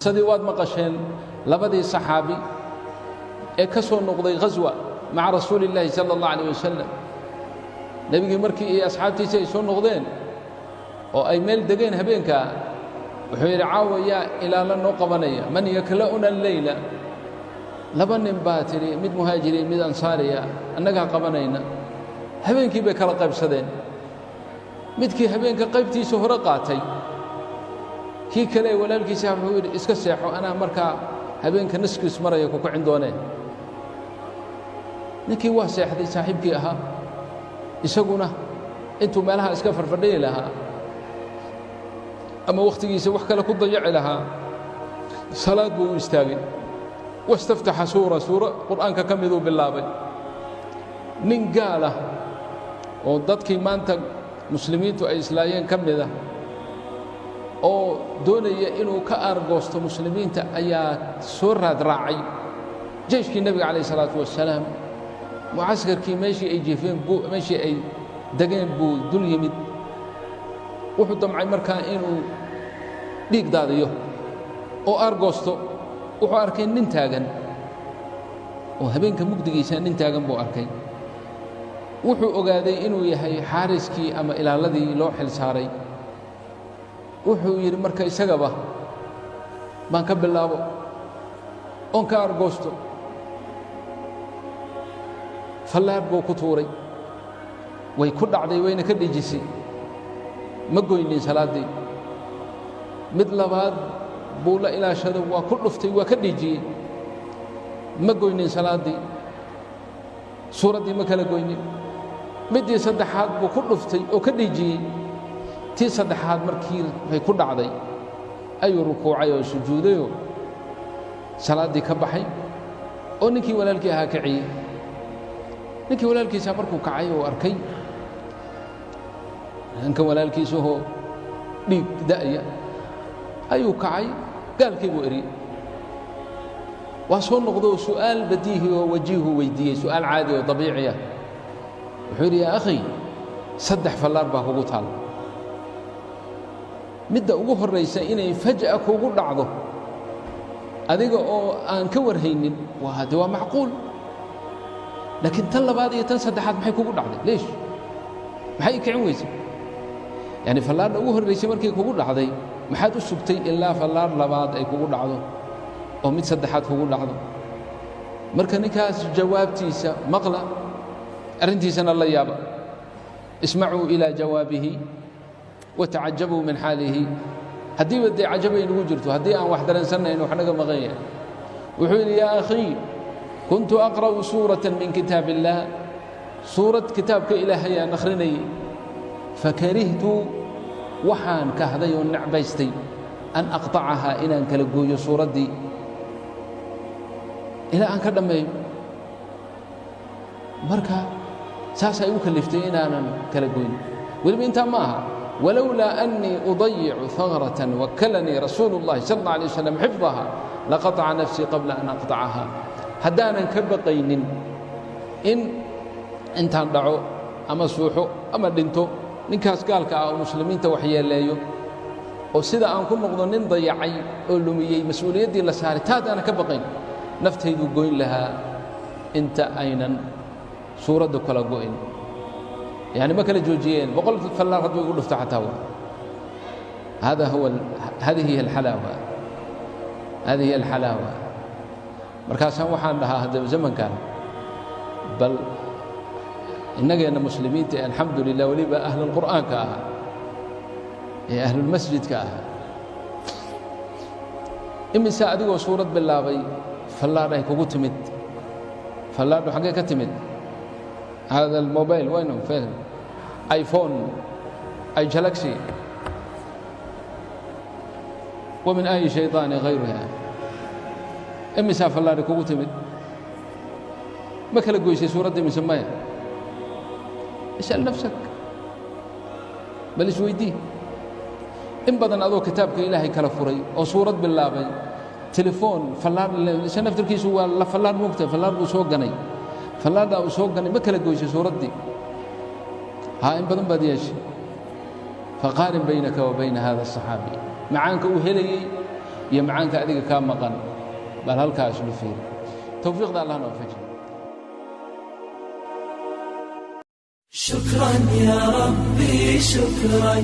qisadii waad maqasheen labadii saxaabi ee ka soo noqday ghazwa maca rasuulillaahi sala allahu calayh wasalam nebigii markii iyo asxaabtiisii ay soo noqdeen oo ay meel degeen habeenkaa wuxuu yidhi caawa yaa ilaala noo qabanaya man yakla'una alleyla laba nin baa tidhi mid muhaajiriin mid ansaariya annagaa qabanayna habeenkii bay kala qaybsadeen midkii habeenka qaybtiisa hore qaatay kii kale ee walaalkiisa wuxuu yidhi iska seexo anaa markaa habeenka naskiis maraya ku kicin dooneen ninkii waa seexday saaxiibkii ahaa isaguna intuu meelaha iska farfadhiyi lahaa ama wakhtigiisa wax kale ku dayaci lahaa salaad buu u istaagay wastaftaxa suuro qur'aanka ka miduu bilaabay nin gaal ah oo dadkii maanta muslimiintu ay islaayeen ka mid ah oo doonaya inuu ka aargoosto muslimiinta ayaa soo raadraacay jeyshkii nebiga calayh isalaatu wassalaam mucaskarkii meeshii ay jiifeen meeshii ay degeen buu dul yimid wuxuu damcay markaa inuu dhiig daadiyo oo aargoosto wuxuu arkay nin taagan oo habeenka mugdigiisa nin taagan buu arkay wuxuu ogaaday inuu yahay xaariskii ama ilaaladii loo xil saaray wuxuu yidhi marka isagaba baan ka bilaabo oon ka aargoosto fallaar buu ku tuuray way ku dhacday wayna ka dhijisay ma goynin salaaddii mid labaad buu la ilaashado waa ku dhuftay waa ka dhijiyey ma goynin salaaddii suuraddii ma kala goynin middii saddexaad buu ku dhuftay oo ka dhijiyey tii saddexaad markii bay ku dhacday ayuu rukuucay oo sujuudayoo salaaddii ka baxay oo ninkii walaalkii ahaa kiciyey ninkii walaalkiisa markuu kacay oo arkay ninkan walaalkiisahoo dhiig da'ya ayuu kacay gaalkii buu eriyey waa soo noqdoo su'aal badiihi oo wajiihu weydiiyey su'aal caadi oo dabiici ah wuxuu yidhi yaa akhi saddex fallaar baa kugu taal midda ugu horraysa inay faj'a kugu dhacdo adiga oo aan ka warhaynin waa macquul laakiin tan labaad iyo tan saddexaad maxay kugu dhacday leesh maxay kicin weysay yani fallaarna ugu horraysay markay kugu dhacday maxaad u sugtay ilaa fallaar labaad ay kugu dhacdo oo mid saddexaad kugu dhacdo marka ninkaas jawaabtiisa maqla arrintiisana la yaaba ismacuu ilaa jawaabihi watacajabuu min xaalihi haddiiba dee cajabay nagu jirto haddii aan wax dareensannayn wax naga maqan yahay wuxuu yidhi yaa akhii kuntu aqra'u suuratan min kitaab illaah suurad kitaabka ilaahay aan akhrinayay fakarihtu waxaan kahday oo necbaystay an aqطacahaa inaan kala gooyo suuraddii ilaa aan ka dhammeeyo marka saasay u kaliftay inaanan kala goyn weliba intaa ma aha walowlaa annii udayicu hagratan wakalanii rasuulu اllahi sal اllah alay wasalam xifdaha laqaطaca nafsii qabla an aqطacahaa haddaanan ka baqaynin in intaan dhaco ama suuxo ama dhinto ninkaas gaalka ah oo muslimiinta waxyeeleeyo oo sida aan ku noqdo nin dayacay oo lumiyey mas-uuliyaddii la saaray taadaanan ka baqayn naftayduu goyn lahaa inta aynan suuradda kala go'in yani ma kala joojiyeen boqol fallaar hadduu igu dhufto xataa waa hadihi hiya alxalaawa markaasaan waxaan dhahaa haddaba zamankan bal innageenna muslimiinta ee alxamdu lilah weliba ahlulqur'aanka ahaa ee ahlulmasjidka ahaa imisaa adigoo suurad bilaabay fallaadh ay kugu timid fallaadhu xaggee ka timid hada almobayl waynu iphone ay galaxy wa min ayi shayطaani hayruha imisaa fallaadhi kugu timid ma kala goysay suuraddii mise maya is'al nafsak bal isweydii in badan adoo kitaabka ilaahay kala furay oo suurad bilaabay telefoon fallaar isa naftarkiisu waa la fallaar moogta fallaar buu soo ganay fallaardaa uu soo ganay ma kala goysay suuraddii haa in badan baad yeeshay faqaarin baynaka wa bayna hada aلصaxaabi macaanka uu helayey iyo macaanka adiga kaa maqan bal halkaas lu fiiri tawfiiqda allah noo fajiyo شكرا يا ربي شكرا